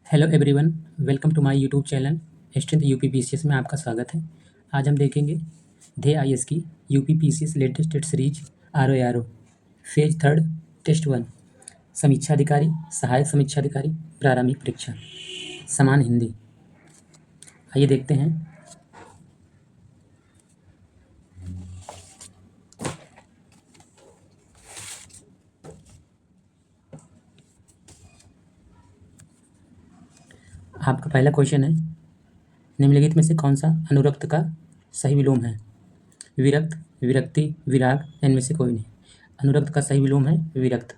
Hello everyone, welcome to my YouTube channel strength UPPCS में आपका स्वागत है। आज हम देखेंगे ध्येय आईएएस की UPPCS latest test series RO phase third test 1 समीक्षा अधिकारी, सहायक समीक्षा अधिकारी, प्रारंभिक परीक्षा, समान हिंदी। आइए देखते हैं। आपका पहला क्वेश्चन है, निम्नलिखित में से कौन सा अनुरक्त का सही विलोम है? विरक्त, विरक्ति, विराग, इनमें से कोई नहीं। अनुरक्त का सही विलोम है विरक्त।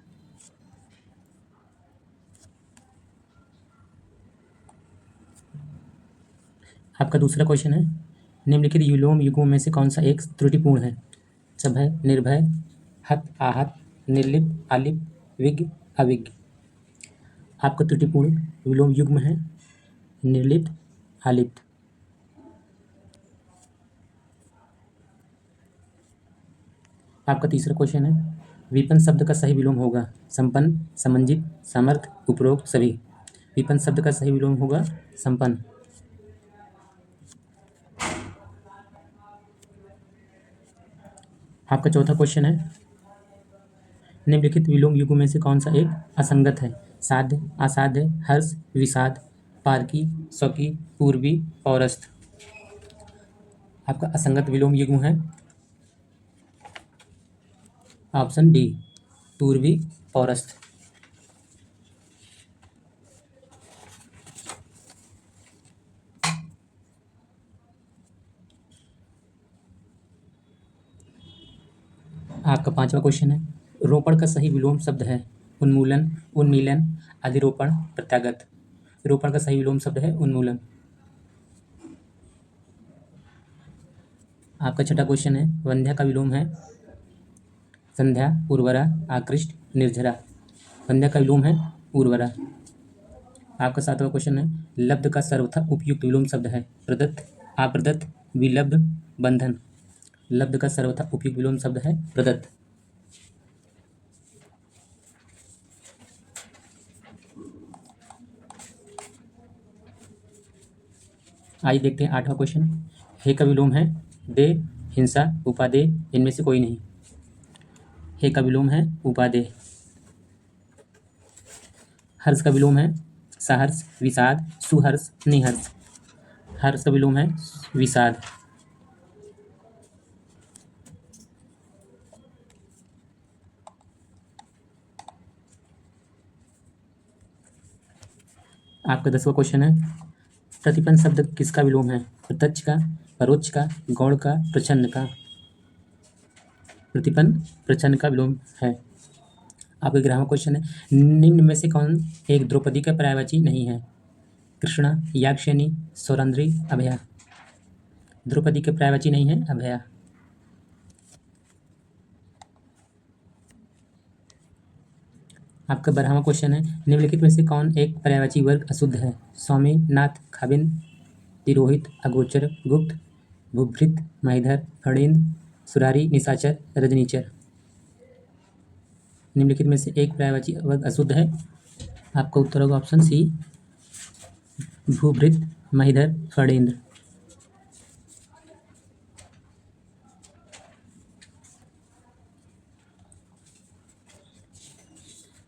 आपका दूसरा क्वेश्चन है, निम्नलिखित विलोम युग्मों में से कौन सा एक त्रुटिपूर्ण है? सभय, निर्भय, हत, आहत, निर्लिप्त, आलिप्त, विज्ञ, अविज्ञ। आपका त्रुटिपूर्ण विलोम युग्म है निर्लिप्त, आलिप्त। आपका तीसरा क्वेश्चन है, विपन्न शब्द का सही विलोम होगा संपन्न, समंजित, समर्थ, उपरोक्त, सभी। विपन्न शब्द का सही विलोम होगा संपन्न। आपका चौथा क्वेश्चन है, निम्नलिखित विलोम युग्म में से कौन सा एक असंगत है? साध्य, असाध्य, हर्ष, विषाद, पारकी, स्वकी, पूर्वी, पौरस्थ। आपका असंगत विलोम युग्म है ऑप्शन डी, पूर्वी, पौरस्थ। आपका पांचवा क्वेश्चन है, रोपण का सही विलोम शब्द है उन्मूलन, उन्मीलन, अधिरोपण, प्रत्यागत। रोपण का सही विलोम शब्द है उन्मूलन। आपका छठा क्वेश्चन है, वंध्या का विलोम है संध्या, उर्वरा, आकृष्ट, निर्झरा। वंध्या का विलोम है उर्वरा। आपका सातवां क्वेश्चन है, लब्ध का सर्वथा उपयुक्त विलोम शब्द है प्रदत्त, अप्रदत्त, विलब्ध, बंधन। लब्ध का सर्वथा उपयुक्त विलोम शब्द है प्रदत्त। आइए देखते हैं आठवां क्वेश्चन। हे का विलोम है दे, हिंसा, उपादेय, इनमें से कोई नहीं। हे का विलोम है उपादेय। हर्ष का विलोम है सहर्ष, विषाद, सुहर्ष, निहर्ष। हर्ष का विलोम है विषाद। आपका 10वां क्वेश्चन है, प्रतिपन्न शब्द किसका विलोम है? प्रत्यक्ष का, परोक्ष का, गौण का, प्रच्छन्न का। प्रतिपन्न प्रच्छन्न का विलोम है। आपका 11वां क्वेश्चन है, निम्न में से कौन एक द्रौपदी का पर्यायवाची नहीं है? कृष्णा, याक्षिणी, सौरंद्री, अभया। द्रौपदी के पर्यायवाची नहीं है अभया। आपका 12वां क्वेश्चन है, निम्नलिखित में से कौन एक पर्यायवाची वर्ग अशुद्ध है? सौम्य, नाथ, खाबिन, तिरोहित, अगोचर, गुप्त, भूभृत, महिधर, फणींद्र, सुरारी, निशाचर, रजनीचर। निम्नलिखित में से एक पर्यायवाची वर्ग अशुद्ध है। आपका उत्तर होगा ऑप्शन सी, भूभृत, महिधर, फणींद्र।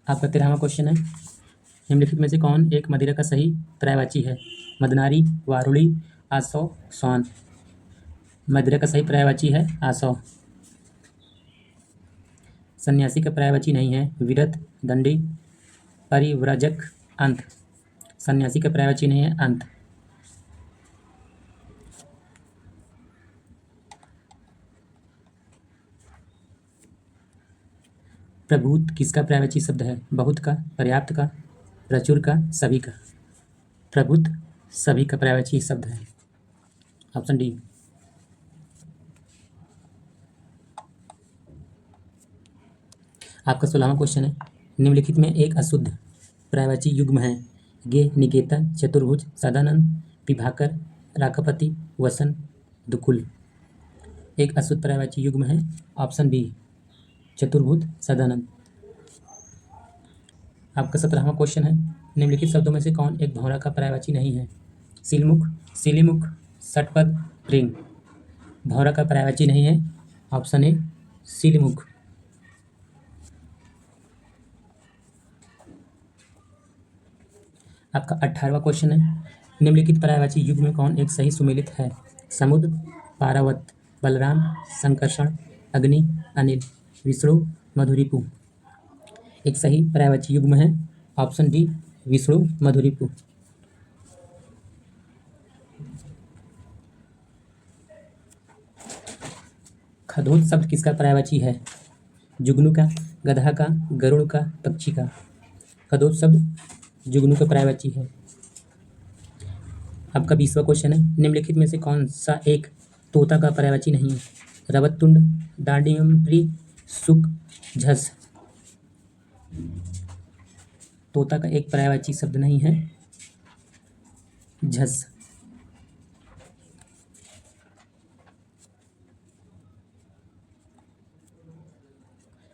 आपका 13वां क्वेश्चन है, निम्नलिखित में से कौन एक मदिरा का सही पर्यायवाची है? मदनारी, वारुणी, आसव, स्वान। मदिरा का सही पर्यायवाची है आसव। सन्यासी का पर्यायवाची नहीं है विरत, दंडी, परिव्रजक, अंत। सन्यासी का पर्यायवाची नहीं है अंत। प्रभूत किसका पर्यायवाची शब्द है? बहुत का, पर्याप्त का, प्रचुर का, सभी का। प्रभुत सभी का पर्यायवाची शब्द है ऑप्शन डी। आपका 16वां क्वेश्चन है, निम्नलिखित में एक अशुद्ध पर्यायवाची युग्म है? गे, निकेतन, चतुर्भुज, सदानंद, विभाकर, राकापति, वसन, दुकुल। एक अशुद्ध पर्यायवाची युग्म है ऑप्शन बी, चतुर्भुज, सदानंद। आपका 17वां क्वेश्चन है, निम्नलिखित शब्दों में से कौन एक भौरा का पर्यायवाची नहीं है? सिलमुख, सिलीमुख, षटपद, रिंग। भौरा का पर्यायवाची नहीं है। ऑप्शन ए सिलमुख। आपका 18वां क्वेश्चन है, निम्नलिखित पर्यायवाची युग में कौन एक सही सुमेलित है? समुद्र, पारावत, बलराम, संकर्षण, अग्नि, अनिल, विष्णु, मधुरिपु। एक सही पर्यायवाची युग्म है ऑप्शन डी विष्णु मधुरिपु। खदोत शब्द किसका पर्यायवाची है? जुगनू का, गधा का, गरुड़ का, पक्षी का। खदोत शब्द जुगनू का पर्यायवाची है। आपका 20वां क्वेश्चन है, निम्नलिखित में से कौन सा एक तोता का पर्यायवाची नहीं है? रवतुंड, डांडियमप्री, सुक, झस। तोता का एक पर्यायवाची शब्द नहीं है झस।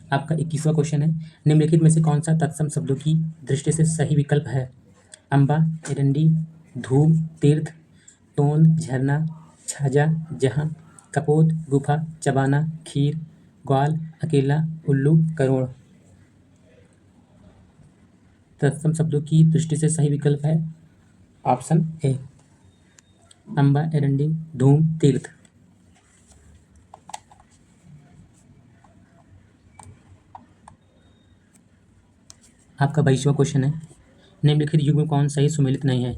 आपका 21वां क्वेश्चन है, निम्नलिखित में से कौन सा तत्सम शब्दों की दृष्टि से सही विकल्प है? अम्बा, एरंडी, धूम, तीर्थ, तोंद, झरना, छाजा, जहां, कपोत, गुफा, चबाना, खीर, ग्वाल, अकेला, उल्लू, करोड़। तत्सम शब्दों की दृष्टि से सही विकल्प है ऑप्शन ए अम्बा, एरंडी, धूम, तीर्थ। आपका 22वां क्वेश्चन है, निम्नलिखित युग में कौन सही सुमेलित नहीं है?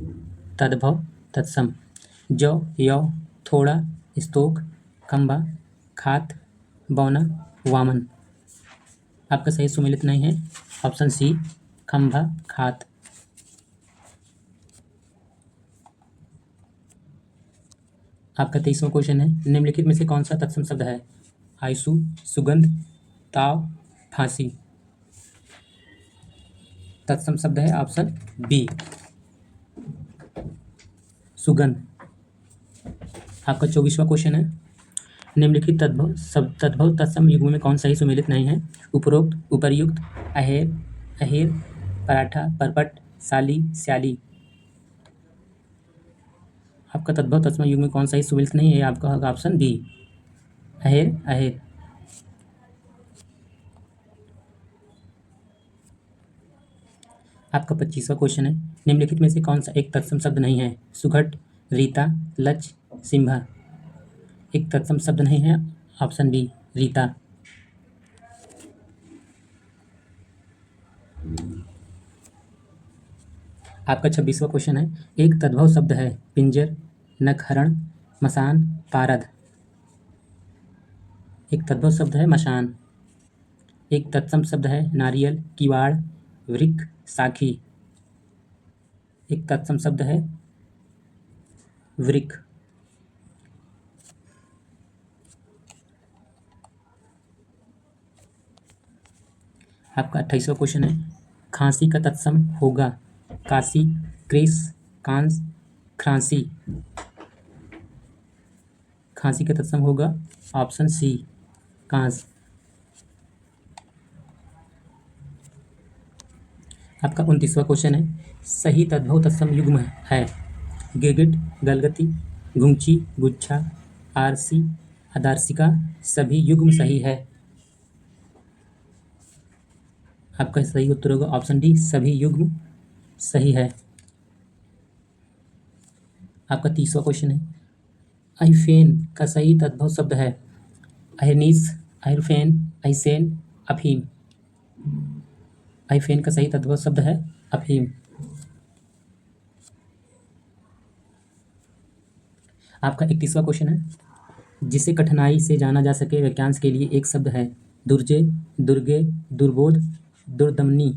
तद्भव, तत्सम, जौ, यौ, थोड़ा, स्तोक, खंबा, खात, बौना, वामन। आपका सही सुमेलित नहीं है ऑप्शन सी खंभा, खात। आपका 23वां क्वेश्चन है, निम्नलिखित में से कौन सा तत्सम शब्द है? आयसु, सुगंध, ताव, फांसी। तत्सम शब्द है ऑप्शन बी सुगंध। आपका 24वां क्वेश्चन है, निम्नलिखित तद्भव तत्सम युग्म में कौन सही सुमेलित नहीं है? उपरोक्त, उपर्युक्त, अहेर, अहेर, पराठा, परपट, साली, स्याली। आपका तद्भव तत्सम युग्म में कौन सही सुमेलित नहीं है? आपका होगा ऑप्शन बी अहेर, अहेर। आपका 25वां क्वेश्चन है, निम्नलिखित में से कौन सा एक तत्सम शब्द नहीं है? सुघट, रीता, लच, सिंभा। एक तत्सम शब्द नहीं है ऑप्शन बी रीता। आपका 26वां क्वेश्चन है, एक तद्भव शब्द है पिंजर, नखहरण, मसान, पारद। एक तद्भव शब्द है मशान। एक तत्सम शब्द है नारियल, किवाड़, वृक्ष, साखी। एक तत्सम शब्द है वृक्ष। आपका 28वां क्वेश्चन है, खांसी का तत्सम होगा काशी, क्रेस, कांस, खांसी। खांसी का तत्सम होगा ऑप्शन सी कांस। आपका 29वां क्वेश्चन है, सही तद्भव तत्सम युग्म है गिरगिट, गलगती, घुंची, गुच्छा, आरसी, अदार्सिका। सभी युग्म सही है। आपका सही उत्तर होगा ऑप्शन डी सभी युग्म सही है। आपका 30वां क्वेश्चन है, अहिफेन का सही तद्भव शब्द है अहिर्निश, अहिरफेन, अहिसेन, अफीम। अहिफेन का सही तद्भव शब्द है अफीम। आपका 31वां क्वेश्चन है, जिसे कठिनाई से जाना जा सके वाक्यांश के लिए एक शब्द है दुर्जे, दुर्गे, दुर्बोध, दुर्दमनी।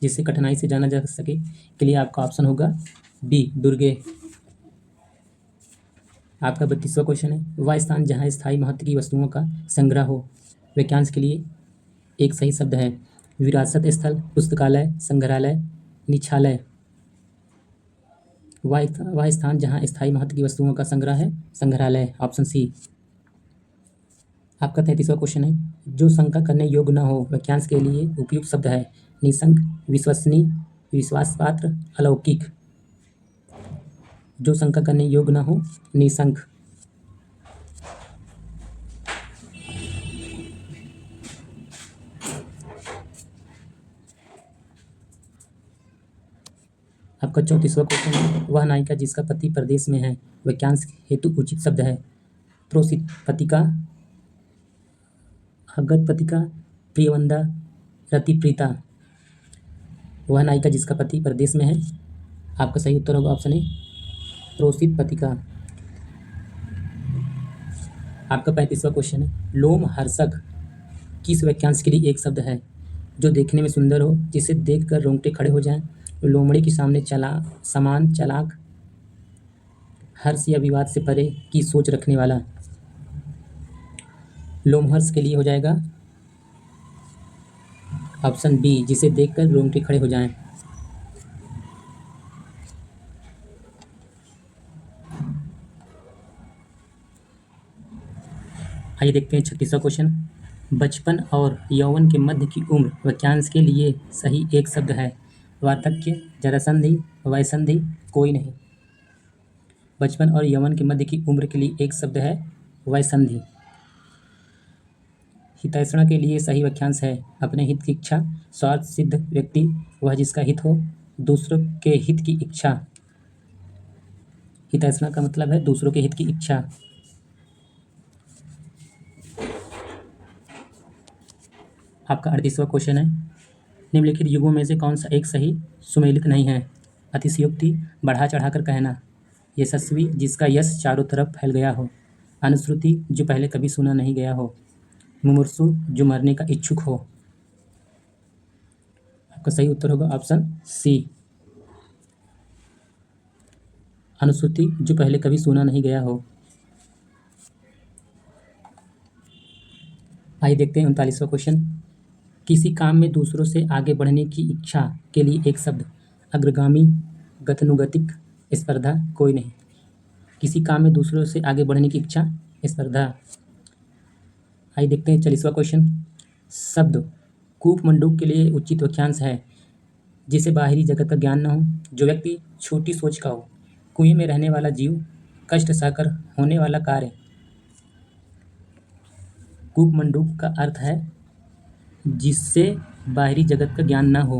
जिसे कठिनाई से जाना जा सके के लिए आपका ऑप्शन होगा बी दुर्गे। आपका 32वां क्वेश्चन है, वह स्थान जहाँ स्थायी महत्व की वस्तुओं का संग्रह हो। वाक्यांश के लिए एक सही शब्द है विरासत स्थल, पुस्तकालय, संग्रहालय, निछालय। वह स्थान जहाँ स्थायी महत्व की वस्तुओं का संग्रह है संग्रहालय, ऑप्शन सी। आपका 33वां क्वेश्चन है, जो शंका करने योग्य न हो वाक्यांश के लिए उपयुक्त शब्द है निशंक, विश्वसनीय, विश्वासपात्र, अलौकिक। जो शंका करने योग्य ना हो, निशंक। आपका 34वां क्वेश्चन है, वह नायिका जिसका पति प्रदेश में है, वाक्यांश हेतु उचित शब्द है। प्रोसित पतिका, अगत पतिका, प्रियवंदा, रतिप्रीता। वह नायिका जिसका पति प्रदेश में है, आपका सही उत्तर होगा ऑप्शन ए, प्रोसित पतिका। आपका 35वां क्वेश्चन है, लोमहर्षक किस वाक्यांश के लिए एक शब्द है? जो देखने में सुंदर हो, जिसे देखकर रोंगटे खड़े हो जाएं, लोमड़ी के सामने समान चालाक, हर्ष या विवाद से परे की सोच रखने वाला। लोमहर्ष के लिए हो जाएगा ऑप्शन बी, जिसे देखकर रोंगटे खड़े हो जाएं। आइए देखते हैं 36वां क्वेश्चन, बचपन और यौवन के मध्य की उम्र वाक्यांश के लिए सही एक शब्द है। वार्धक्य, जरासंधि, वयसंधि, कोई नहीं। बचपन और यौवन के मध्य की उम्र के लिए एक शब्द है वयसंधि। हितैषणा के लिए सही वाक्यांश है, अपने हित की इच्छा, स्वार्थ सिद्ध व्यक्ति वह जिसका हित हो, दूसरों के हित की इच्छा। हितैषणा का मतलब है दूसरों के हित की इच्छा। आपका 38वां क्वेश्चन है, निम्नलिखित युगों में से कौन सा एक सही सुमेलित नहीं है? अतिशयोक्ति, बढ़ा चढ़ाकर कहना, यशस्वी जिसका यश चारों तरफ फैल गया हो, अनुश्रुति जो पहले कभी सुना नहीं गया हो, मुमूर्षु जो मरने का इच्छुक हो। आपका सही उत्तर होगा ऑप्शन सी, अनुश्रुति जो पहले कभी सुना नहीं गया हो। आइए देखते हैं 39वां क्वेश्चन, किसी काम में दूसरों से आगे बढ़ने की इच्छा के लिए एक शब्द। अग्रगामी, गतानुगतिक, स्पर्धा, कोई नहीं। किसी काम में दूसरों से आगे बढ़ने की इच्छा, स्पर्धा। आइए देखते हैं 40वां क्वेश्चन, शब्द कूप मंडूक के लिए उचित वाक्यांश है। जिसे बाहरी जगत का ज्ञान न हो, जो व्यक्ति छोटी सोच का हो, कुएं में रहने वाला जीव, कष्ट सहकर होने वाला कार्य। कूप मंडूक का अर्थ है जिससे बाहरी जगत का ज्ञान न हो।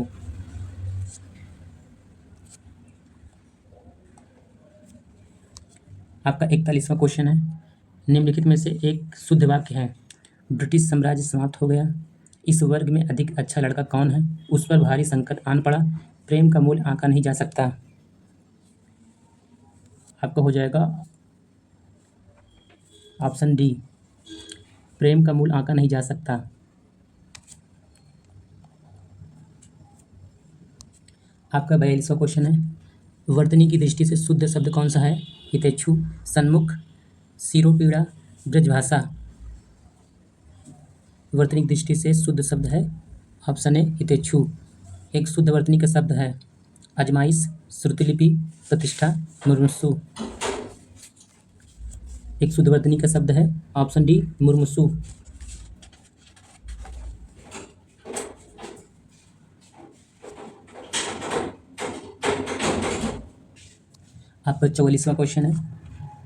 आपका 41वां क्वेश्चन है, निम्नलिखित में से एक शुद्ध वाक्य है। ब्रिटिश साम्राज्य समाप्त हो गया, इस वर्ग में अधिक अच्छा लड़का कौन है, उस पर भारी संकट आन पड़ा, प्रेम का मूल आंका नहीं जा सकता। आपका हो जाएगा ऑप्शन डी, प्रेम का मूल आंका नहीं जा सकता। आपका 42वां क्वेश्चन है, वर्तनी की दृष्टि से शुद्ध शब्द कौन सा है? हितैषु, सन्मुख, शिरोपीड़ा, ब्रजभाषा। वर्तनी की दृष्टि से शुद्ध शब्द है ऑप्शन ए, हितैषु। एक शुद्ध वर्तनी का शब्द है अजमाइश, श्रुतिलिपि, प्रतिष्ठा, मुर्मुसु। एक शुद्ध वर्तनी का शब्द है ऑप्शन डी, मुर्मुसु। आपका 44वां क्वेश्चन है,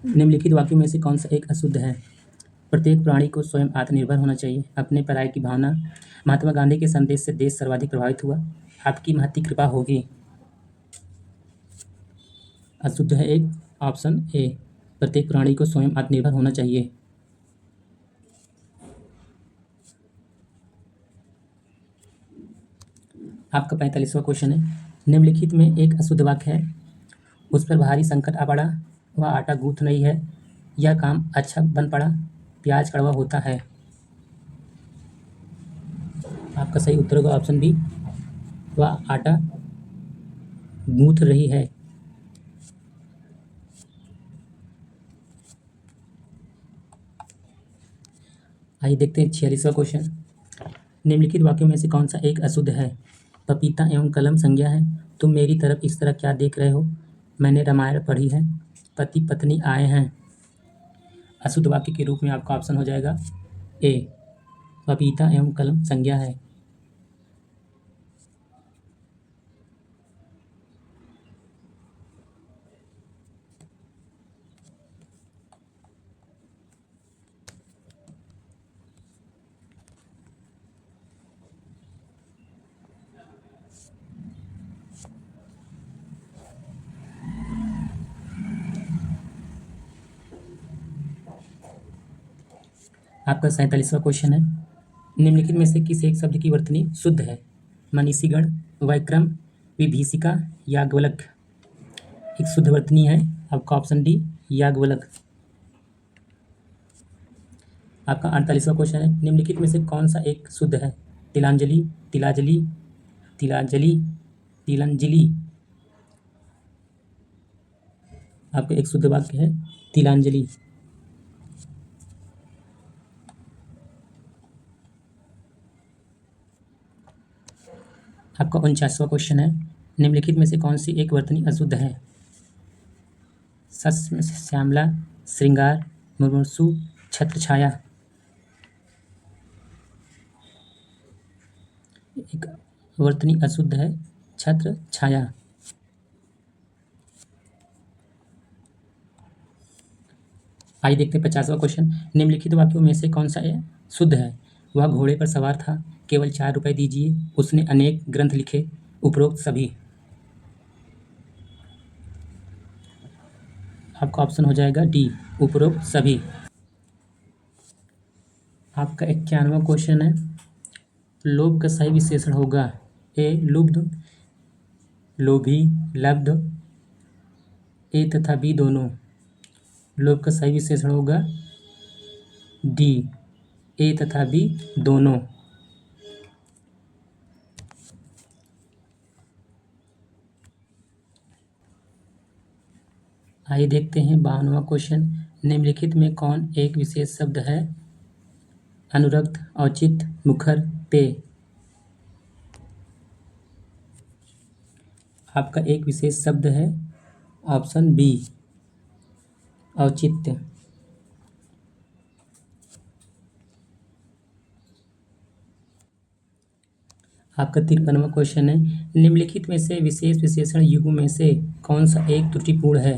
निम्नलिखित वाक्यों में से कौन सा एक अशुद्ध है? प्रत्येक प्राणी को स्वयं आत्मनिर्भर होना चाहिए, अपने पराये की भावना, महात्मा गांधी के संदेश से देश सर्वाधिक प्रभावित हुआ, आपकी महती कृपा होगी। अशुद्ध है एक ऑप्शन ए, प्रत्येक प्राणी को स्वयं आत्मनिर्भर होना चाहिए। आपका 45वां क्वेश्चन है, निम्नलिखित में एक अशुद्ध वाक्य है। उस पर भारी संकट आ पड़ा, वह आटा गूंथ नहीं है, यह काम अच्छा बन पड़ा, प्याज कड़वा होता है। आपका सही उत्तर होगा ऑप्शन बी, वह आटा गूंथ रही है। आइए देखते हैं 46वां क्वेश्चन, निम्नलिखित वाक्यों में से कौन सा एक अशुद्ध है? पपीता एवं कलम संज्ञा है, तुम मेरी तरफ इस तरह क्या देख रहे हो, मैंने रामायण पढ़ी है, पति पत्नी आए हैं। अशुद्ध वाक्य के रूप में आपका ऑप्शन हो जाएगा ए, पपीता एवं कलम संज्ञा है। आपका 47वां क्वेश्चन है, निम्नलिखित में से किस एक शब्द की वर्तनी शुद्ध है? मनीषीगण, वैक्रम, विभीषिका, याज्ञवल्क्य। एक शुद्ध वर्तनी है आपका ऑप्शन डी याज्ञवल्क्य। आपका 48वां क्वेश्चन है, निम्नलिखित में से कौन सा एक शुद्ध है? तिलांजलि, तिलाजलि, तिलांजलि, तिलंजलि। आपका एक शुद्ध वाक्य है तिलांजलि। आपका 49वां क्वेश्चन है, निम्नलिखित में से कौन सी एक वर्तनी अशुद्ध है? श्यामला, श्रृंगार, मुमूर्षु, छत्रछाया। एक वर्तनी अशुद्ध है छत्र छाया। आइए देखते हैं 50वां क्वेश्चन, निम्नलिखित वाक्यों में से कौन सा शुद्ध है? वह घोड़े पर सवार था, केवल 4 रुपए दीजिए, उसने अनेक ग्रंथ लिखे, उपरोक्त सभी। आपका ऑप्शन हो जाएगा डी उपरोक्त सभी। आपका 51वां क्वेश्चन है, लोभ का सही विशेषण होगा? ए लुब्ध, लोभी, लब्ध, ए तथा बी दोनों। लोभ का सही विशेषण होगा डी ए तथा बी दोनों। आइए देखते हैं 52वां क्वेश्चन, निम्नलिखित में कौन एक विशेष शब्द है? अनुरक्त, औचित, मुखर, पेय। आपका एक विशेष शब्द है ऑप्शन बी औचित्य। आपका 53वां क्वेश्चन है, निम्नलिखित में से विशेष विशेषण युग्म में से कौन सा एक त्रुटिपूर्ण है?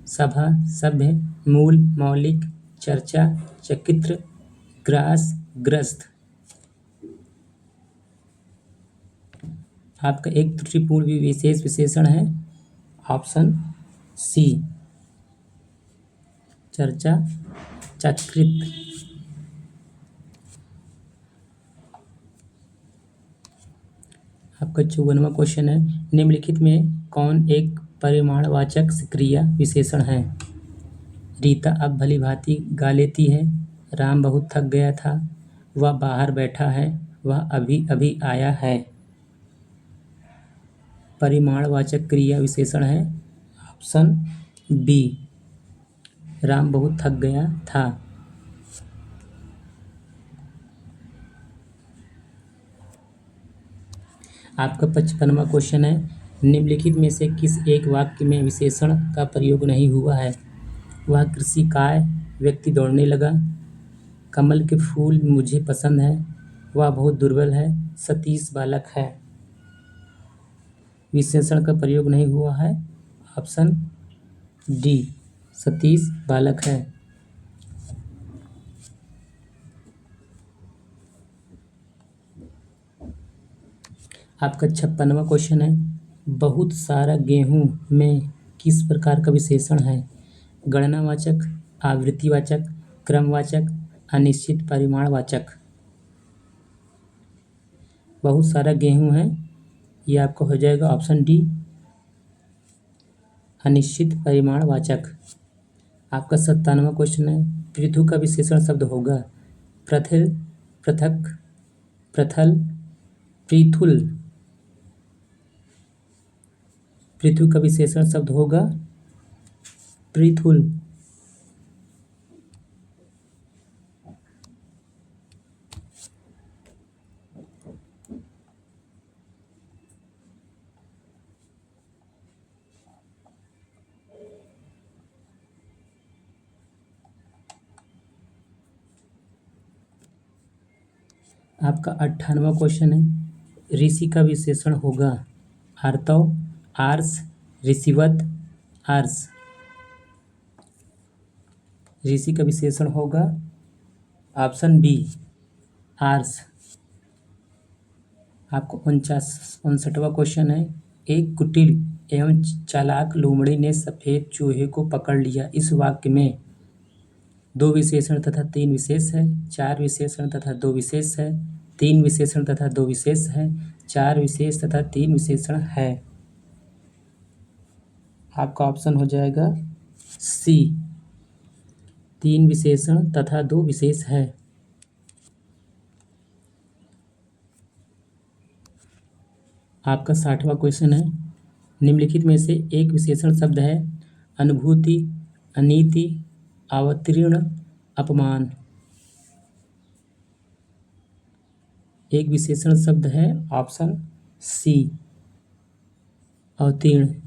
सभा, सभ्य, मूल, मौलिक, चर्चा, चकित्र, ग्रास, ग्रस्त। आपका एक त्रुटिपूर्ण विशेष विशेषण है ऑप्शन सी चर्चा, चकृत। आपका 54वां क्वेश्चन है, निम्नलिखित में कौन एक परिमाणवाचक क्रिया विशेषण है? रीता अब भली भांति गा लेती है, राम बहुत थक गया था, वह बाहर बैठा है, वह अभी अभी आया है। परिमाणवाचक क्रिया विशेषण है ऑप्शन बी राम बहुत थक गया था। आपका 55वां क्वेश्चन है, निम्नलिखित में से किस एक वाक्य में विशेषण का प्रयोग नहीं हुआ है? वह कृषिकाय व्यक्ति दौड़ने लगा, कमल के फूल मुझे पसंद है, वह बहुत दुर्बल है, सतीश बालक है। विशेषण का प्रयोग नहीं हुआ है ऑप्शन डी सतीश बालक है। आपका 56वां क्वेश्चन है, बहुत सारा गेहूं में किस प्रकार का विशेषण है? गणनावाचक, आवृत्तिवाचक, क्रमवाचक, अनिश्चित परिमाणवाचक। बहुत सारा गेहूं है, ये आपका हो जाएगा ऑप्शन डी अनिश्चित परिमाणवाचक। आपका 57वां क्वेश्चन है, पृथु का विशेषण शब्द होगा? प्रथिल, पृथक, प्रथल, पृथुल। पृथु का विशेषण शब्द होगा पृथुल। आपका 58वां क्वेश्चन है, ऋषि का विशेषण होगा? आर्तव, आर्ष, ऋषिवत, आर्ष। ऋषि का विशेषण होगा ऑप्शन बी आर्ष। आपको 59वां क्वेश्चन है, एक कुटिल एवं चालाक लोमड़ी ने सफेद चूहे को पकड़ लिया, इस वाक्य में दो विशेषण तथा तीन विशेष है, चार विशेषण तथा दो विशेष है, तीन विशेषण तथा दो विशेष है, चार विशेष तथा तीन विशेषण है। आपका ऑप्शन हो जाएगा सी, तीन विशेषण तथा दो विशेष है। आपका 60वां क्वेश्चन है, निम्नलिखित में से एक विशेषण शब्द है अनुभूति, अनीति, अवतीर्ण, अपमान। एक विशेषण शब्द है ऑप्शन सी, अवतीर्ण।